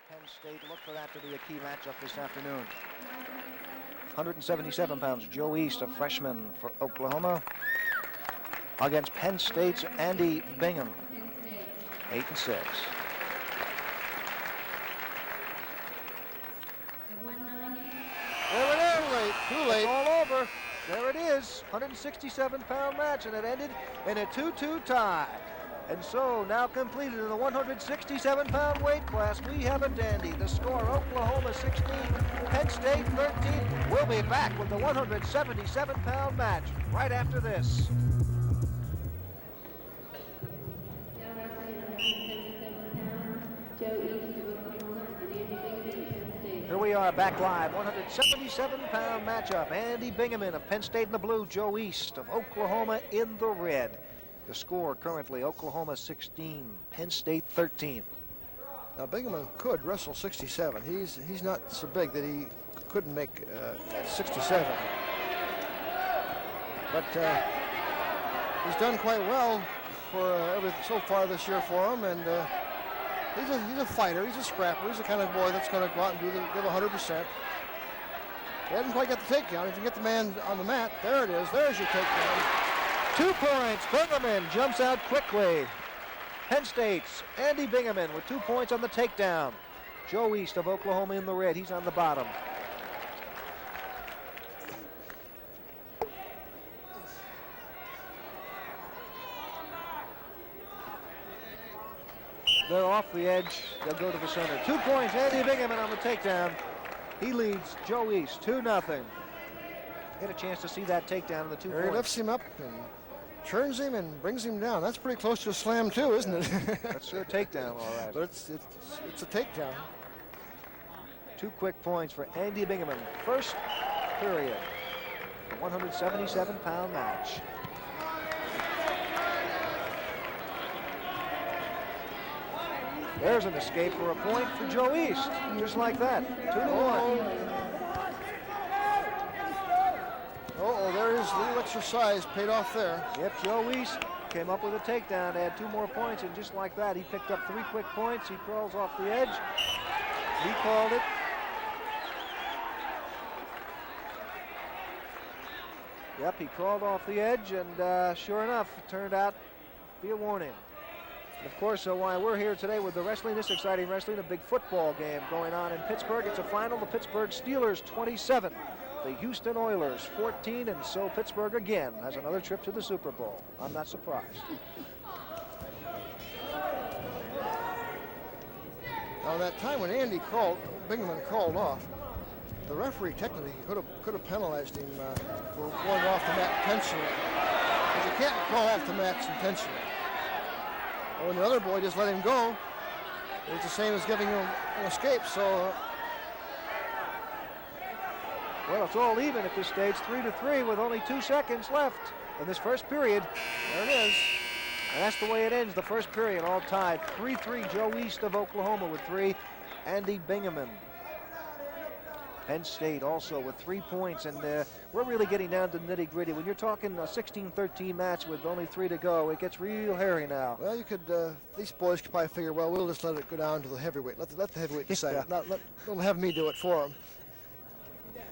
Penn State. Look for that to be a key matchup this afternoon. 177 pounds, Joe East, a freshman for Oklahoma, against Penn State's Andy Bingaman, 8-6. There it is, too late. It's all over. There it is, 167-pound match, and it ended in a 2-2 tie. And so, now completed in the 167-pound weight class, we have a dandy. The score, Oklahoma 16, Penn State 13. We'll be back with the 177-pound match right after this. Here we are back live, 177-pound matchup. Andy Bingaman of Penn State in the blue, Joe East of Oklahoma in the red. The score currently, Oklahoma 16, Penn State 13. Now Bingaman could wrestle 67. He's not so big that he couldn't make 67. But he's done quite well for everything so far this year for him, and he's a fighter. He's a scrapper. He's the kind of boy that's going to go out and give 100%. He hasn't quite got the takedown. If you get the man on the mat, there it is. There's your takedown. 2 points. Bingaman jumps out quickly. Penn State's Andy Bingaman with 2 points on the takedown. Joe East of Oklahoma in the red. He's on the bottom. They're off the edge. They'll go to the center. 2 points. Andy Bingaman on the takedown. He leads Joe East 2-0. Get a chance to see that takedown in the 2 points. He lifts him up and turns him and brings him down. That's pretty close to a slam too, isn't it? That's sure a takedown, all right. But it's a takedown. 2 quick points for Andy Bingaman. First period. A 177-pound match. There's an escape for a point for Joe East. Just like that. 2-1. Uh-oh, there his little exercise paid off there. Yep, Joe East came up with a takedown to add 2 more points, and just like that, he picked up 3 quick points. He crawls off the edge. He called it. Yep, he crawled off the edge, and sure enough, it turned out to be a warning. And of course, why we're here today with the wrestling, this exciting wrestling, a big football game going on in Pittsburgh. It's a final. The Pittsburgh Steelers 27, the Houston Oilers 14, and so Pittsburgh again has another trip to the Super Bowl. I'm not surprised. Now that time when Bingaman crawled off, the referee technically could have penalized him for going off the mat intentionally. Because you can't crawl off the mats intentionally. But when the other boy just let him go, it's the same as giving him an escape. So, well, it's all even at this stage, 3-3 with only 2 seconds left in this first period. There it is. And that's the way it ends, the first period, all tied. 3-3, Joe East of Oklahoma with 3. Andy Bingaman. Penn State also with 3 points, and we're really getting down to nitty-gritty. When you're talking a 16-13 match with only 3 to go, it gets real hairy now. Well, you could, these boys could probably figure, well, we'll just let it go down to the heavyweight. Let the heavyweight decide it. Don't have me do it for them.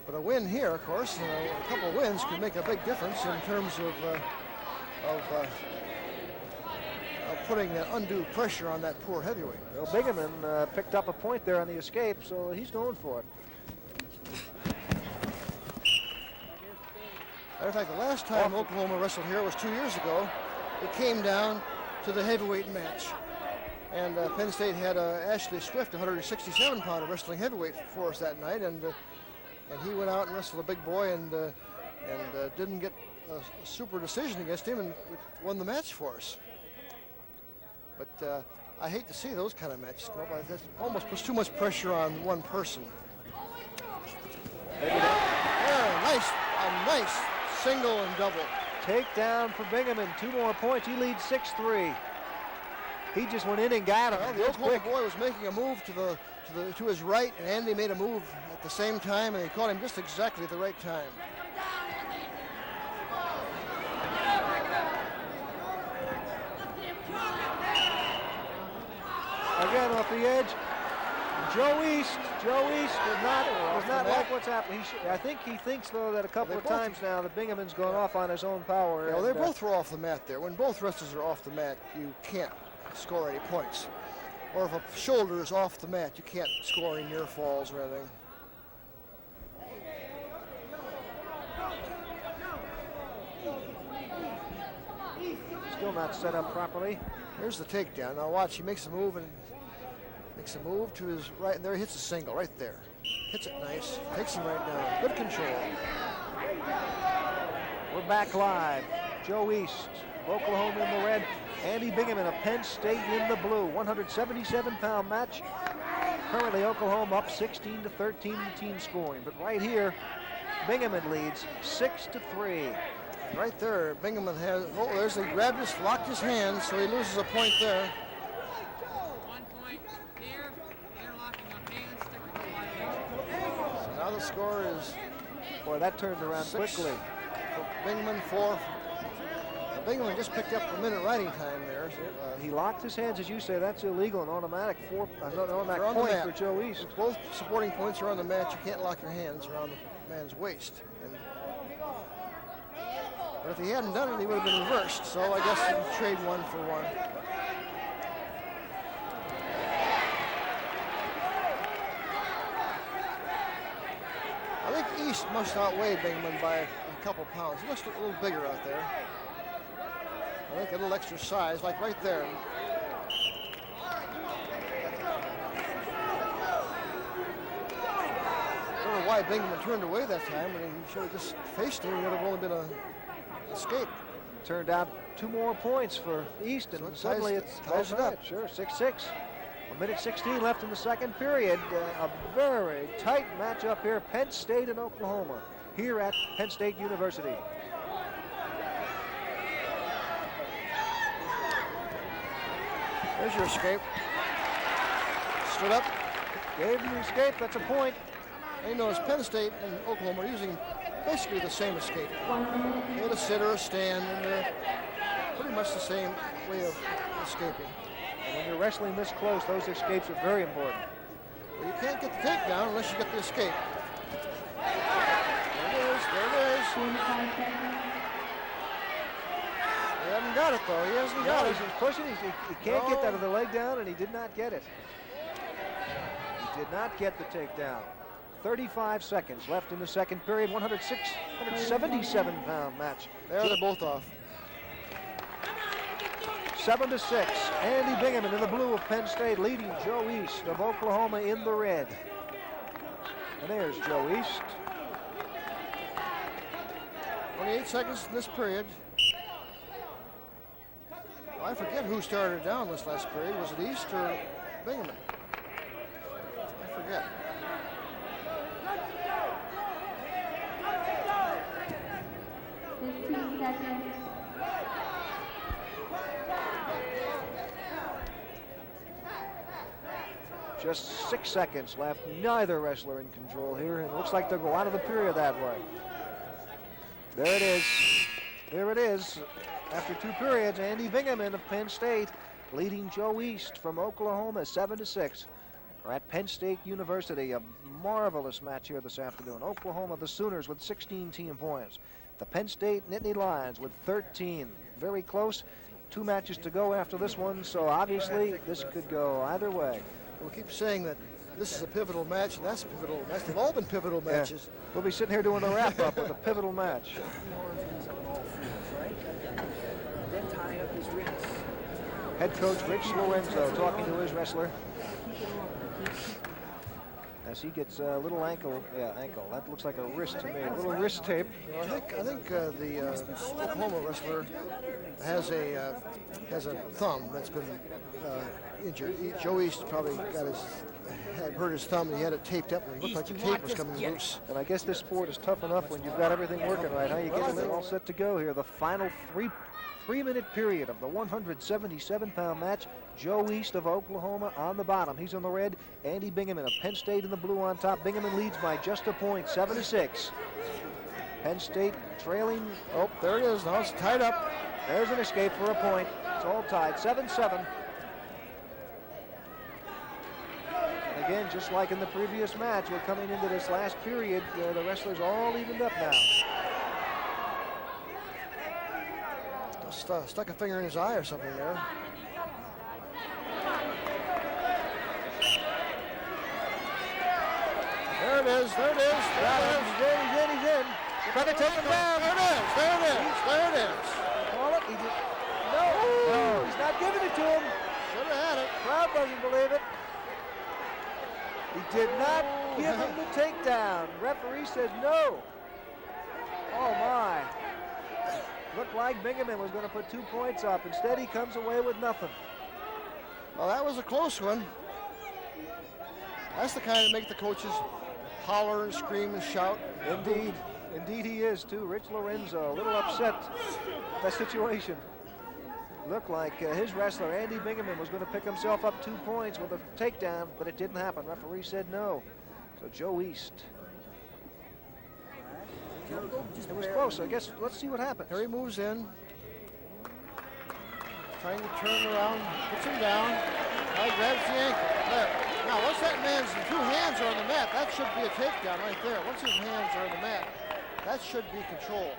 But a win here, of course, a couple of wins could make a big difference in terms of putting that undue pressure on that poor heavyweight. Well, Bingaman picked up a point there on the escape, so he's going for it. Matter of fact, the last time Oklahoma wrestled here was 2 years ago. It came down to the heavyweight match. And Penn State had Ashley Swift, 167-pounder wrestling heavyweight for us that night. And he went out and wrestled a big boy and didn't get a super decision against him and won the match for us. But I hate to see those kind of matches go by. That almost puts too much pressure on one person. A nice single and double. Takedown for Bingaman, 2 more points. He leads 6-3. He just went in and got him. Well, the Oklahoma boy was making a move to his right, and Andy made a move at the same time, and he caught him just exactly at the right time. Again off the edge. Joe East does not like what's happening. I think he thinks, though, that a couple of times now that Bingaman's gone off on his own power. Yeah, well, they both were off the mat there. When both wrestlers are off the mat, you can't score any points. Or if a shoulder is off the mat, you can't score any near falls or anything. Still not set up properly. Here's the takedown. Now watch, he makes a move to his right, and there he hits a single right there. Hits it nice, takes him right down. Good control. We're back live. Joe East, Oklahoma in the red. Andy Bingaman of Penn State in the blue. 177-pound match. Currently Oklahoma up 16-13 in team scoring. But right here, Bingaman leads 6-3. Right there, Bingaman has, oh, there's, he grabbed his, locked his hands, so he loses a point there. 1 point here, interlocking of hands, technical So now the score is, boy, that turned around 6 quickly. for Bingaman, 4. Bingaman just picked up a minute riding time there. So, He locked his hands, as you say. That's illegal. An automatic they're on point the mat. for Joe East. Both supporting points are on the mat. You can't lock your hands around the man's waist. But if he hadn't done it, he would have been reversed. So I guess you can trade 1 for 1. I think East must outweigh Bingaman by a couple pounds. He looks a little bigger out there. I think a little extra size, like right there. I don't know why Bingaman turned away that time, when he should have just faced him. It would have only been an escape. Turned out 2 more points for East, and So it suddenly ties it up. Sure, 6-6. 1:16 left in the second period. A very tight matchup here. Penn State and Oklahoma here at Penn State University. There's your escape. Stood up. Gave him the escape. That's a point. And you notice Penn State and Oklahoma are using basically the same escape. They had a sit or a stand, and they're pretty much the same way of escaping. And when you're wrestling this close, those escapes are very important. Well, you can't get the takedown unless you get the escape. There it is. There it is. He hasn't got it, though. He hasn't got it. He's pushing. He can't get that of the leg down, and he did not get it. He did not get the takedown. 35 seconds left in the second period. 177-pound match. There they're both off. 7-6. Andy Bingaman in the blue of Penn State leading Joe East of Oklahoma in the red. And there's Joe East. 28 seconds in this period. I forget who started down this last period. Was it East or Bingaman? I forget. Just 6 seconds left. Neither wrestler in control here. It looks like they'll go out of the period that way. There it is. There it is. After 2 periods, Andy Bingaman of Penn State leading Joe East from Oklahoma 7-6. We're at Penn State University. A marvelous match here this afternoon. Oklahoma, the Sooners with 16 team points. The Penn State Nittany Lions with 13. Very close. 2 matches to go after this one, so obviously this could go either way. We'll keep saying that this is a pivotal match, and that's a pivotal match. They've all been pivotal matches. Yeah. We'll be sitting here doing a wrap-up with a pivotal match. Head coach Rich Lorenzo talking to his wrestler as he gets a little ankle. That looks like a wrist to me. A little wrist tape. I think the Oklahoma wrestler has a thumb that's been injured. Joe East probably had hurt his thumb, and he had it taped up, and it looked like the tape was coming loose. And I guess this sport is tough enough when you've got everything working right. How you get it all set to go here. The final three-minute period of the 177-pound match. Joe East of Oklahoma on the bottom. He's on the red. Andy Bingaman of Penn State in the blue on top. Bingaman leads by just a point, 7-6. Penn State trailing. Oh, there it is. Now it's tied up. There's an escape for a point. It's all tied, 7-7. again, just like in the previous match, we're coming into this last period. The wrestlers all evened up now. Stuck a finger in his eye or something there. There it is, there it is, there it is. He's in. You're going to take him down. There it is, there it is, there it is. Call it. No, he's not giving it to him. Should have had it. Crowd doesn't believe it. He did not give him the takedown. Referee said no. Oh my. Looked like Bingaman was going to put 2 points up. Instead, he comes away with nothing. Well, that was a close one. That's the kind that make the coaches holler and scream and shout. Indeed he is too. Rich Lorenzo, a little upset with that situation. Looked like his wrestler, Andy Bingaman, was going to pick himself up 2 points with a takedown, but it didn't happen. Referee said no. So Joe East. It was close. I guess let's see what happens. Here he moves in. Trying to turn around, puts him down. Now he grabs the ankle. There. Now once that man's 2 hands are on the mat, that should be a takedown right there. Once his hands are on the mat, that should be control,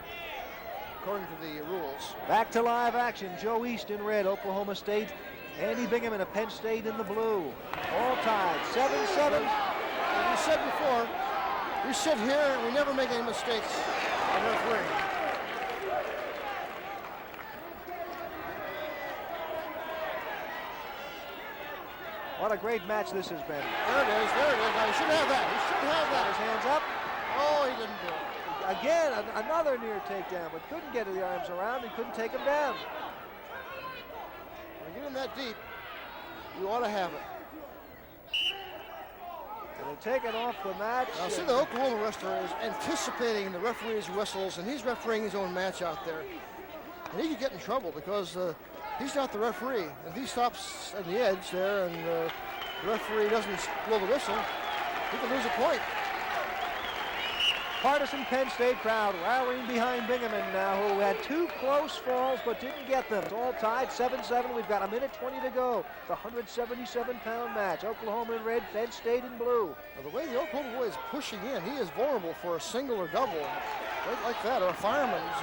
according to the rules. Back to live action. Joe East in red, Oklahoma State. Andy Bingaman of Penn State in the blue. All tied, 7-7. As we said before, we sit here and we never make any mistakes on refereeing. What a great match this has been. There it is, there it is. Now he should have that. He should have that. His hands up. Oh, he didn't do it. Again, another near takedown, but couldn't get the arms around and couldn't take him down. When you get him that deep, you ought to have it. And they take it off the match. Now, see, the Oklahoma wrestler is anticipating the referee's whistles, and he's refereeing his own match out there. And he could get in trouble because he's not the referee. If he stops at the edge there and the referee doesn't blow the whistle, he could lose a point. Partisan Penn State crowd rallying behind Bingaman now, who had 2 close falls but didn't get them. It's all tied, 7-7. We've got 1:20 to go. The 177-pound match. Oklahoma in red, Penn State in blue. Now, the way the Oklahoma boy is pushing in, he is vulnerable for a single or double, right like that, or a fireman's.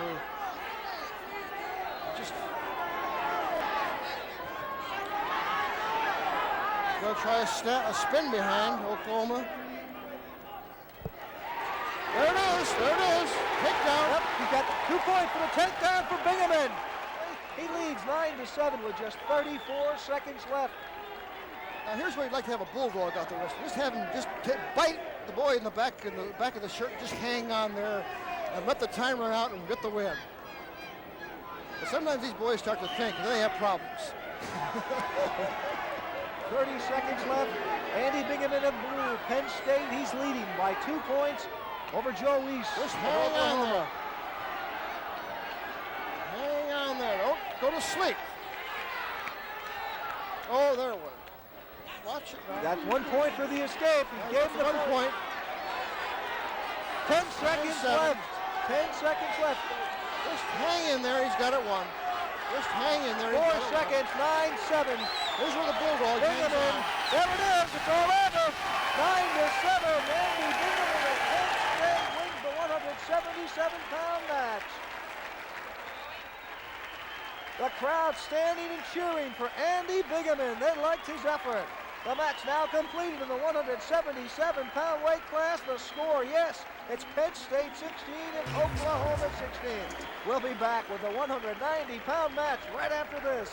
Just going to try a spin behind Oklahoma. There it is, there it is. Takedown. Yep, he got 2 points for the takedown for Bingaman. He leads 9-7 with just 34 seconds left. Now here's where you'd like to have a bulldog out there. Just have him bite the boy in the back of the shirt, just hang on there and let the time run out and get the win. But sometimes these boys start to think and then they have problems. 30 seconds left. Andy Bingaman in blue, Penn State. He's leading by 2 points over Joe East. Just hang on there. Hang on there. Don't go to sleep. Oh, there it was. Watch it now. That's 1 point for the escape. He gave the 1 point. 10 seconds left. 10 seconds left. Just hang in there. He's got it won. Just hang in there. 4 seconds. 9-7. Here's where the Bulldog hangs Bingaman. on. There it is. It's all over. 9-7. Andy Bingaman of Penn State wins the 177-pound match. The crowd standing and cheering for Andy Bingaman. They liked his effort. The match now completed in the 177-pound weight class. The score, yes, it's Penn State 16 and Oklahoma 16. We'll be back with the 190-pound match right after this.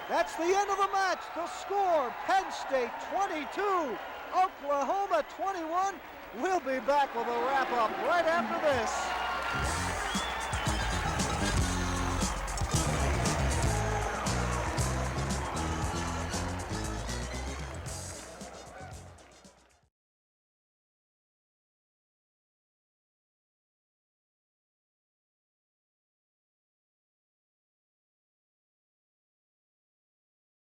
That's the end of the match. The score, Penn State 22, Oklahoma 21. We'll be back with a wrap-up right after this.